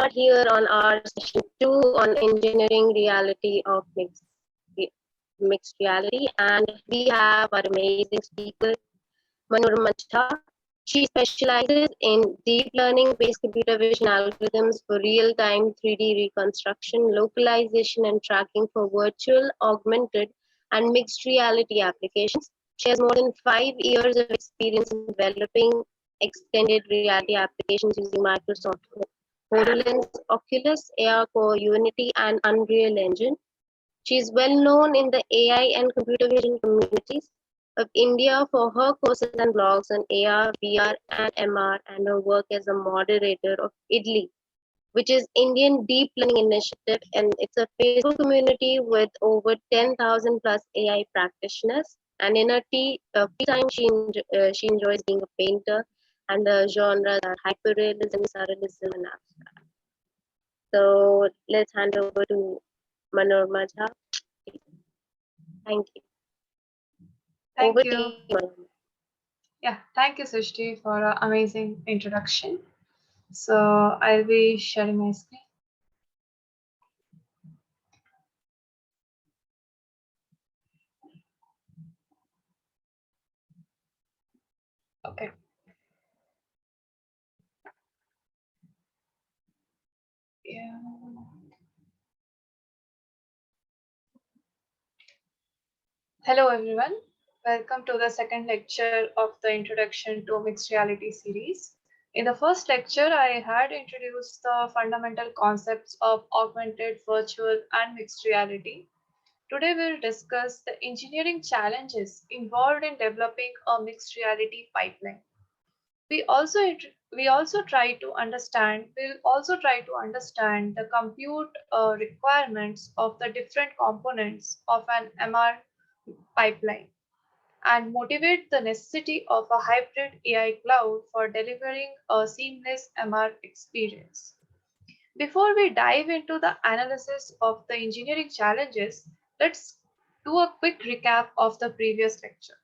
are here on our session 2 on engineering reality of mixed reality, and we have our amazing speaker, Manorama Jha. She specializes in deep learning-based computer vision algorithms for real-time 3D reconstruction, localization, and tracking for virtual, augmented, and mixed reality applications. She has more than 5 years of experience in developing extended reality applications using Microsoft HoloLens, Oculus, AR Core, Unity, and Unreal Engine. She is well known in the AI and computer vision communities of India for her courses and blogs on AR, VR, and MR, and her work as a moderator of IDLI, which is Indian Deep Learning Initiative, and it's a Facebook community with over 10,000 plus AI practitioners. And in her free time, she enjoys being a painter, and the genres are hyperrealism, surrealism, and abstract. So let's hand over to Manorama Jha. Thank you. Thank Over you. to you. Yeah, thank you, Shrishti, for an amazing introduction. So I'll be sharing my screen. Okay. Yeah. Hello, everyone. Welcome to the second lecture of the Introduction to Mixed Reality series. In the first lecture, I had introduced the fundamental concepts of augmented, virtual, and mixed reality. Today, we'll discuss the engineering challenges involved in developing a mixed reality pipeline. We'll also try to understand the compute requirements of the different components of an MR pipeline and motivate the necessity of a hybrid AI cloud for delivering a seamless MR experience. Before we dive into the analysis of the engineering challenges, let's do a quick recap of the previous lecture.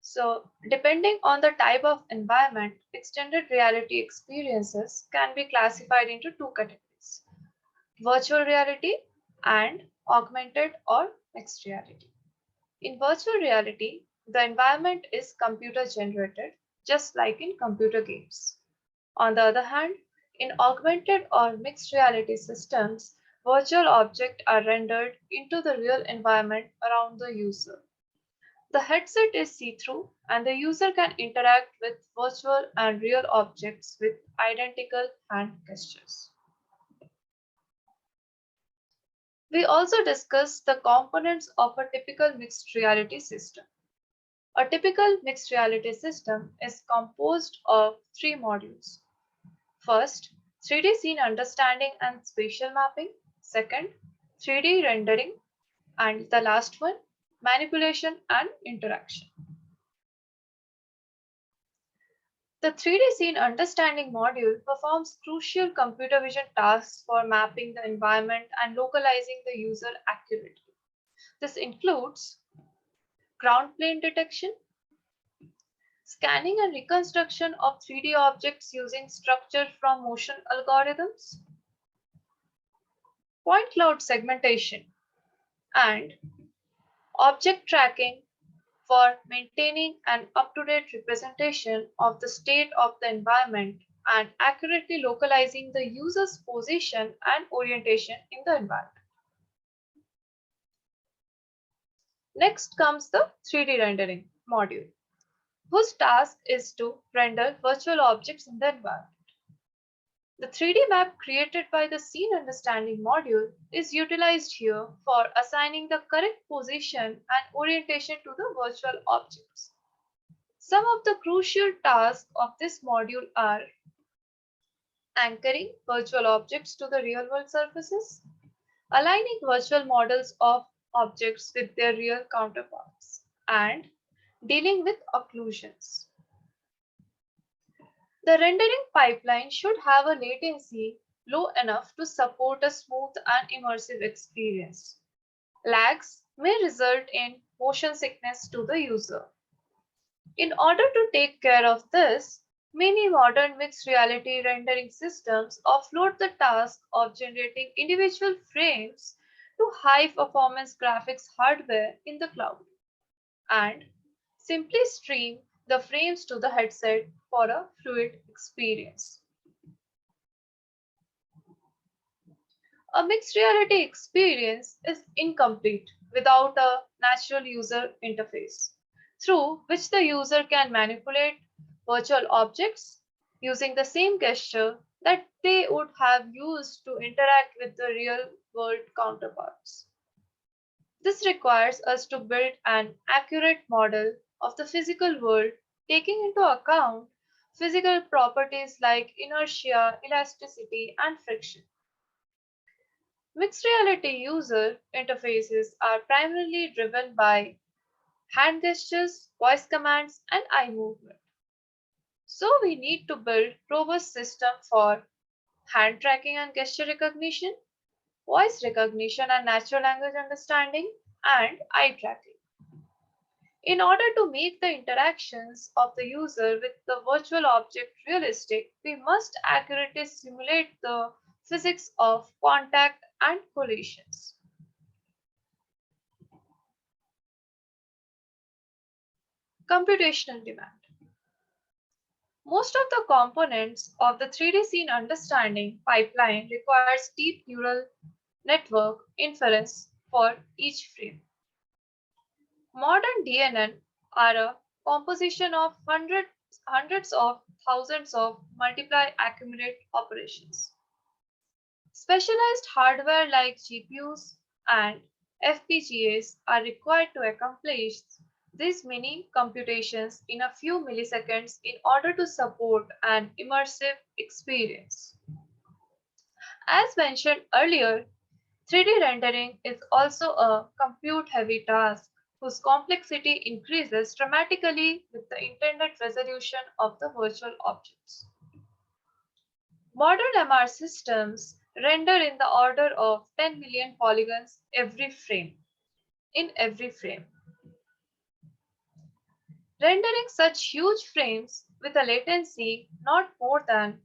So, depending on the type of environment, extended reality experiences can be classified into two categories: virtual reality and augmented or mixed reality. In virtual reality, the environment is computer generated, just like in computer games. On the other hand, in augmented or mixed reality systems, virtual objects are rendered into the real environment around the user. The headset is see-through, and the user can interact with virtual and real objects with identical hand gestures. We also discussed the components of a typical mixed reality system. A typical mixed reality system is composed of three modules. First, 3D scene understanding and spatial mapping. Second, 3D rendering. And the last one, manipulation and interaction. The 3D scene understanding module performs crucial computer vision tasks for mapping the environment and localizing the user accurately. This includes ground plane detection, scanning and reconstruction of 3D objects using structure from motion algorithms, point cloud segmentation, and object tracking for maintaining an up-to-date representation of the state of the environment and accurately localizing the user's position and orientation in the environment. Next comes the 3D rendering module, whose task is to render virtual objects in the environment. The 3D map created by the scene understanding module is utilized here for assigning the correct position and orientation to the virtual objects. Some of the crucial tasks of this module are anchoring virtual objects to the real-world surfaces, aligning virtual models of objects with their real counterparts, and dealing with occlusions. The rendering pipeline should have a latency low enough to support a smooth and immersive experience. Lags may result in motion sickness to the user. In order to take care of this, many modern mixed reality rendering systems offload the task of generating individual frames to high performance graphics hardware in the cloud and simply stream the frames to the headset for a fluid experience. A mixed reality experience is incomplete without a natural user interface through which the user can manipulate virtual objects using the same gesture that they would have used to interact with the real world counterparts. This requires us to build an accurate model of the physical world, taking into account physical properties like inertia, elasticity, and friction. Mixed reality user interfaces are primarily driven by hand gestures, voice commands, and eye movement. So we need to build robust system for hand tracking and gesture recognition, voice recognition and natural language understanding, and eye tracking. In order to make the interactions of the user with the virtual object realistic, we must accurately simulate the physics of contact and collisions. Computational demand. Most of the components of the 3D scene understanding pipeline requires deep neural network inference for each frame. Modern DNN are a composition of hundreds of thousands of multiply accumulate operations. Specialized hardware like GPUs and FPGAs are required to accomplish these many computations in a few milliseconds in order to support an immersive experience. As mentioned earlier, 3D rendering is also a compute heavy task whose complexity increases dramatically with the intended resolution of the virtual objects. Modern MR systems render in the order of 10 million polygons every frame. Rendering such huge frames with a latency not more than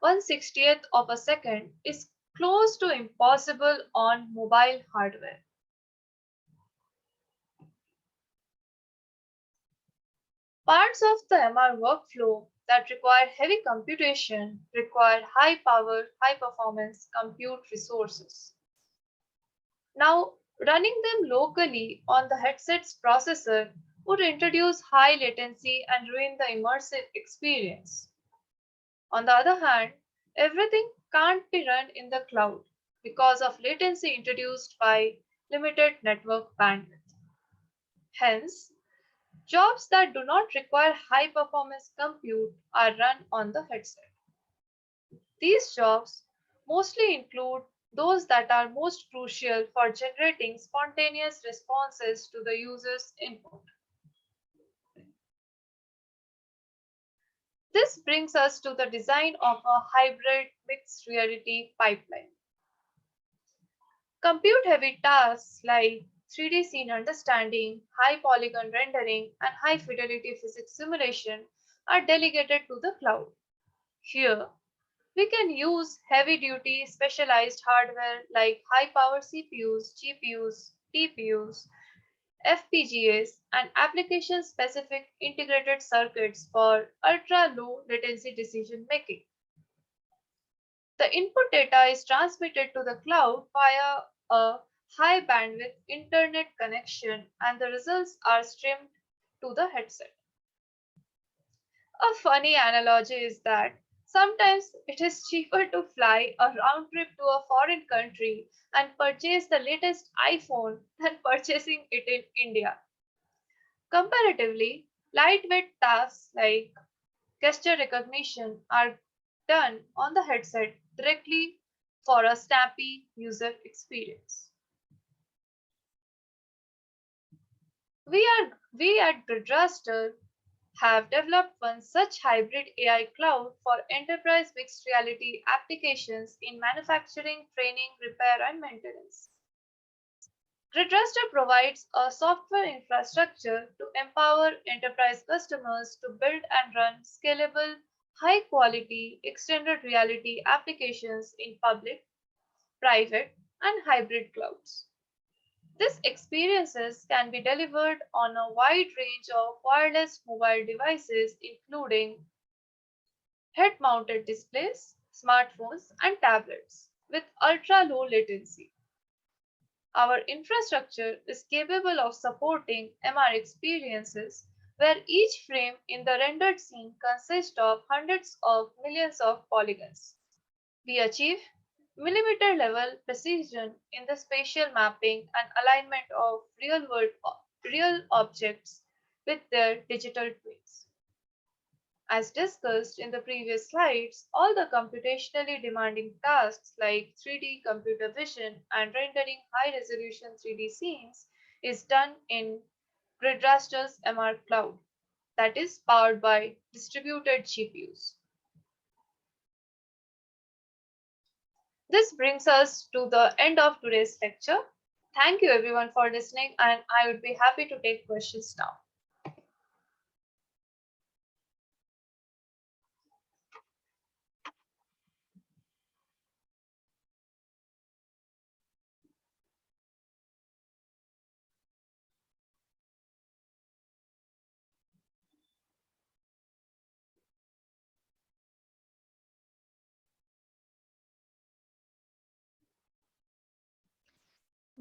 1/60th of a second is close to impossible on mobile hardware. Parts of the MR workflow that require heavy computation require high power, high performance compute resources. Now, running them locally on the headset's processor would introduce high latency and ruin the immersive experience. On the other hand, everything can't be run in the cloud because of latency introduced by limited network bandwidth. Hence, jobs that do not require high performance compute are run on the headset. These jobs mostly include those that are most crucial for generating spontaneous responses to the user's input. This brings us to the design of a hybrid mixed reality pipeline. Compute heavy tasks like 3D scene understanding, high polygon rendering, and high fidelity physics simulation are delegated to the cloud. Here, we can use heavy duty specialized hardware like high power CPUs, GPUs, TPUs, FPGAs, and application specific integrated circuits for ultra low latency decision making. The input data is transmitted to the cloud via a high bandwidth internet connection and the results are streamed to the headset. A funny analogy is that sometimes it is cheaper to fly a round trip to a foreign country and purchase the latest iPhone than purchasing it in India. Comparatively, lightweight tasks like gesture recognition are done on the headset directly for a snappy user experience. We at Gridruster have developed one such hybrid AI cloud for enterprise mixed reality applications in manufacturing, training, repair, and maintenance. Gridruster provides a software infrastructure to empower enterprise customers to build and run scalable, high quality extended reality applications in public, private, and hybrid clouds. These experiences can be delivered on a wide range of wireless mobile devices, including head mounted displays, smartphones, and tablets, with ultra low latency. Our infrastructure is capable of supporting MR experiences where each frame in the rendered scene consists of hundreds of millions of polygons. We achieve millimeter level precision in the spatial mapping and alignment of real objects with their digital twins. As discussed in the previous slides, all the computationally demanding tasks like 3D computer vision and rendering high-resolution 3D scenes is done in Gridraster's MR Cloud, that is powered by distributed GPUs. This brings us to the end of today's lecture. Thank you everyone for listening, and I would be happy to take questions now.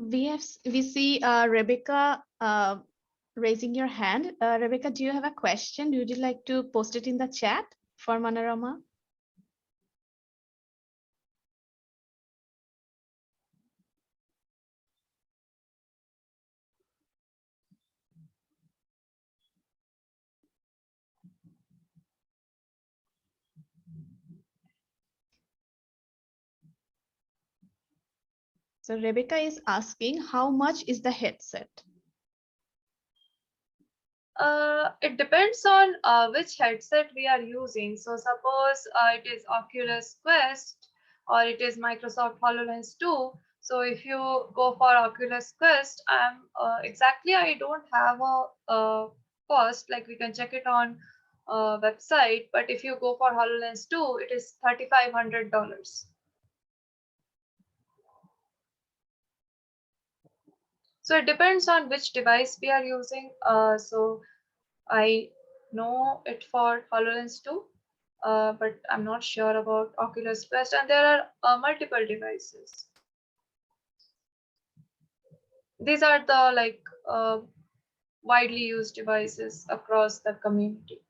We see Rebecca raising your hand. Rebecca, do you have a question? Would you like to post it in the chat for Manorama? So Rebecca is asking, how much is the headset? It depends on which headset we are using. So suppose it is Oculus Quest or it is Microsoft HoloLens 2. So if you go for Oculus Quest, exactly I don't have a cost, like we can check it on website. But if you go for HoloLens 2, it is $3,500. So it depends on which device we are using. So I know it for HoloLens 2, but I'm not sure about Oculus Quest, and there are multiple devices. These are the widely used devices across the community.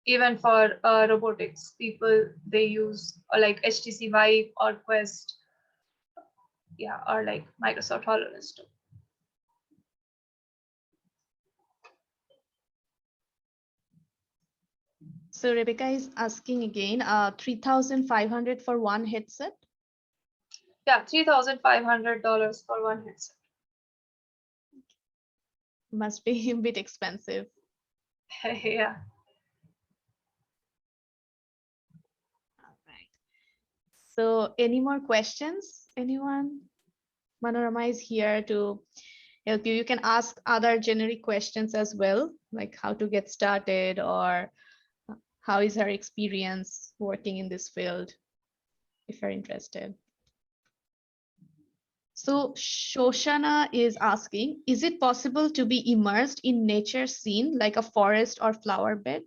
Even for robotics, people they use like HTC Vive or Quest, yeah, or like Microsoft HoloLens 2. So Rebecca is asking again, 3,500 for one headset? Yeah, $3,500 for one headset. Must be a bit expensive. Yeah. All right. So any more questions? Anyone? Manorama is here to help you. You can ask other generic questions as well, like how to get started or how is her experience working in this field, if you're interested. So Shoshana is asking, is it possible to be immersed in nature scene like a forest or flower bed?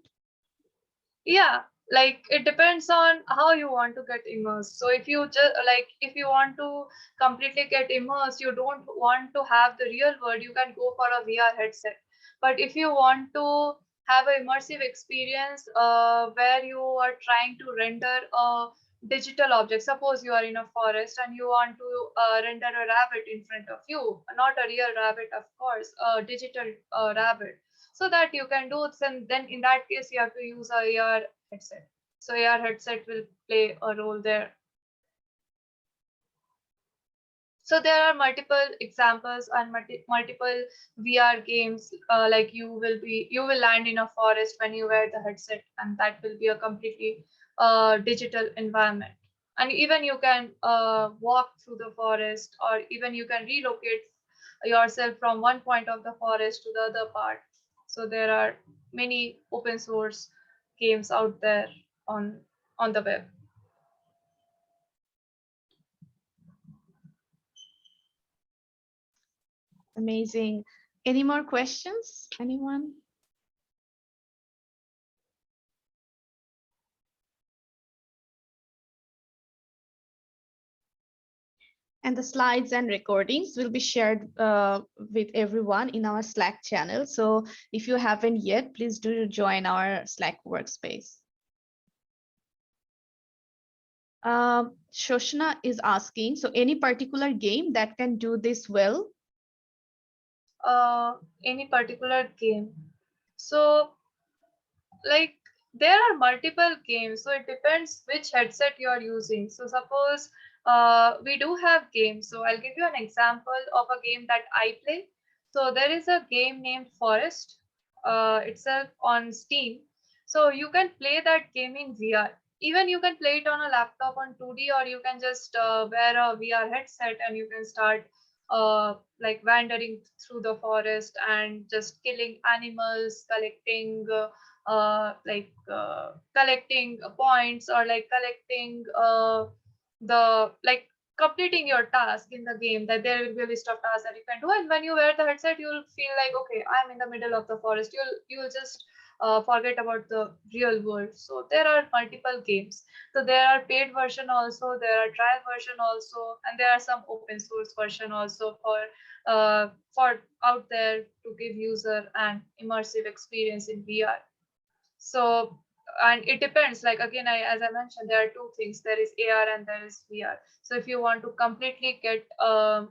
Yeah, like it depends on how you want to get immersed. So if you just if you want to completely get immersed, you don't want to have the real world, you can go for a VR headset. But if you want to have an immersive experience where you are trying to render a digital object, suppose you are in a forest and you want to render a rabbit in front of you, not a real rabbit, of course, a digital rabbit, so that you can do it, and then in that case you have to use a AR headset. So AR headset will play a role there. So there are multiple examples and multiple VR games, like you will land in a forest when you wear the headset, and that will be a completely digital environment. And even you can walk through the forest, or even you can relocate yourself from one point of the forest to the other part. So there are many open source games out there on the web. Amazing. Any more questions? Anyone? And the slides and recordings will be shared with everyone in our Slack channel. So if you haven't yet, please do join our Slack workspace. Shoshana is asking, so any particular game that can do this well? Any particular game? So like there are multiple games, so it depends which headset you are using. So suppose we do have games, so I'll give you an example of a game that I play. So there is a game named Forest itself on Steam. So you can play that game in VR. Even you can play it on a laptop on 2D, or you can just wear a VR headset and you can start like wandering through the forest and just killing animals, collecting collecting points, or like collecting the like completing your task in the game. That there will be a list of tasks that you can do, and when you wear the headset you'll feel like, okay, I'm in the middle of the forest. You'll just forget about the real world. So there are multiple games. So there are paid version also, there are trial version also, and there are some open source version also for out there to give user an immersive experience in VR. So, and it depends, like again, as I mentioned, there are two things: there is AR and there is VR. So if you want to completely get an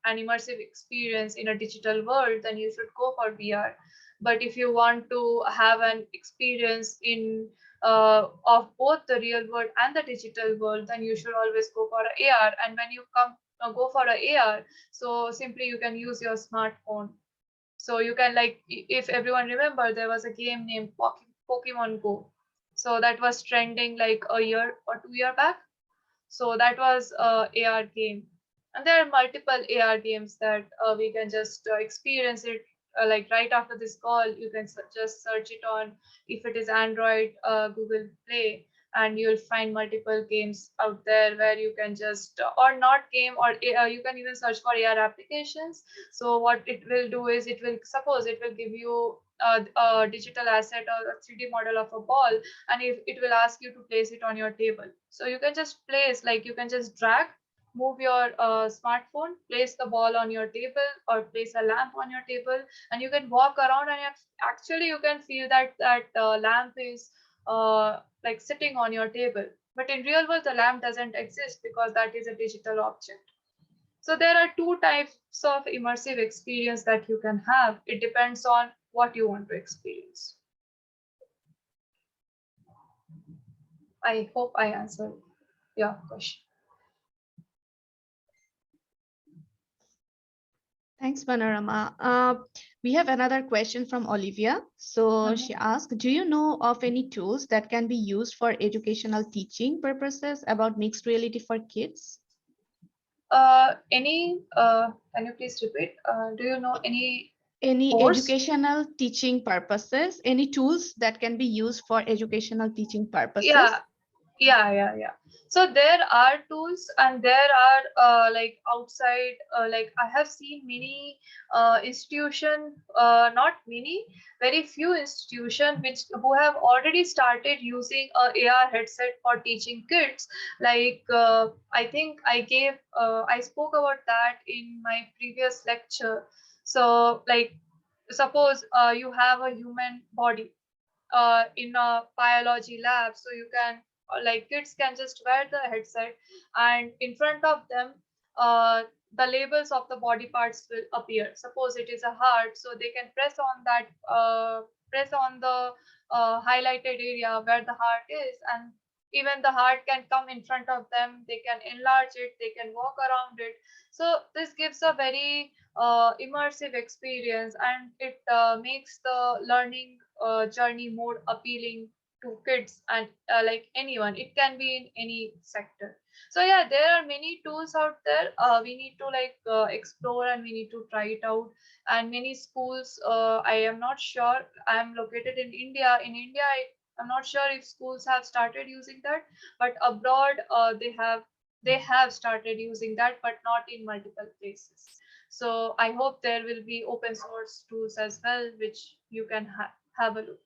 immersive experience in a digital world, then you should go for VR. But if you want to have an experience in of both the real world and the digital world, then you should always go for a AR. And when you come go for a AR, so simply you can use your smartphone. So you can, like, if everyone remember, there was a game named Pokemon Go. So that was trending like a year or 2 year back. So that was a AR game, and there are multiple AR games that we can just experience it. Like right after this call, you can just search it on, if it is Android, Google Play, and you'll find multiple games out there where you can just or not game, or you can even search for AR applications. So what it will do is, it will suppose it will give you a digital asset or a 3D model of a ball, and if it will ask you to place it on your table. So you can just place, like you can just drag, move your smartphone, place the ball on your table, or place a lamp on your table, and you can walk around, and actually you can feel that lamp is like sitting on your table. But in real world, the lamp doesn't exist because that is a digital object. So there are two types of immersive experience that you can have. It depends on what you want to experience. I hope I answered your question. Thanks, Manorama. We have another question from Olivia. So she asked, do you know of any tools that can be used for educational teaching purposes about mixed reality for kids? Can you please repeat? Do you know any course? Educational teaching purposes, any tools that can be used for educational teaching purposes? Yeah. So there are tools, and there are like outside, like I have seen many institution, not many, very few institution which who have already started using a AR headset for teaching kids. Like I think I spoke about that in my previous lecture. So like suppose you have a human body in a biology lab, so you can like kids can just wear the headset, and in front of them the labels of the body parts will appear. Suppose it is a heart, so they can press on the highlighted area where the heart is, and even the heart can come in front of them. They can enlarge it, they can walk around it. So this gives a very immersive experience, and it makes the learning journey more appealing to kids and like anyone. It can be in any sector. So yeah, there are many tools out there. We need to like explore, and we need to try it out. And many schools, I am not sure. I am located in India. In India, I'm not sure if schools have started using that, but abroad they have started using that, but not in multiple places. So I hope there will be open source tools as well, which you can have a look.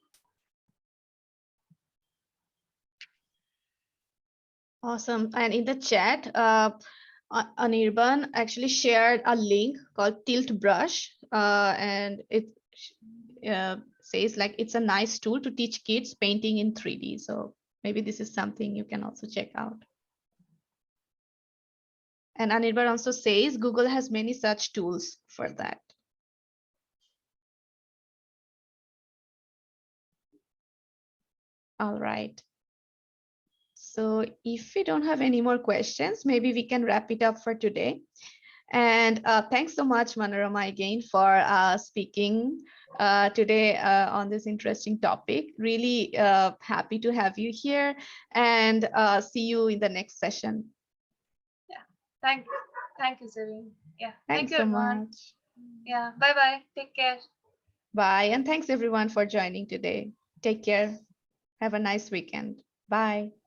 Awesome. And in the chat, Anirban actually shared a link called Tilt Brush, and it says like it's a nice tool to teach kids painting in 3D. So maybe this is something you can also check out. And Anirban also says Google has many such tools for that. All right. So if we don't have any more questions, maybe we can wrap it up for today. And thanks so much, Manorama, again for speaking today on this interesting topic. Really happy to have you here, and see you in the next session. Yeah. Thank you, Zavin. Yeah. Thank Thanks you, so everyone. much. Yeah. Bye bye. Take care. Bye, and thanks everyone for joining today. Take care. Have a nice weekend. Bye.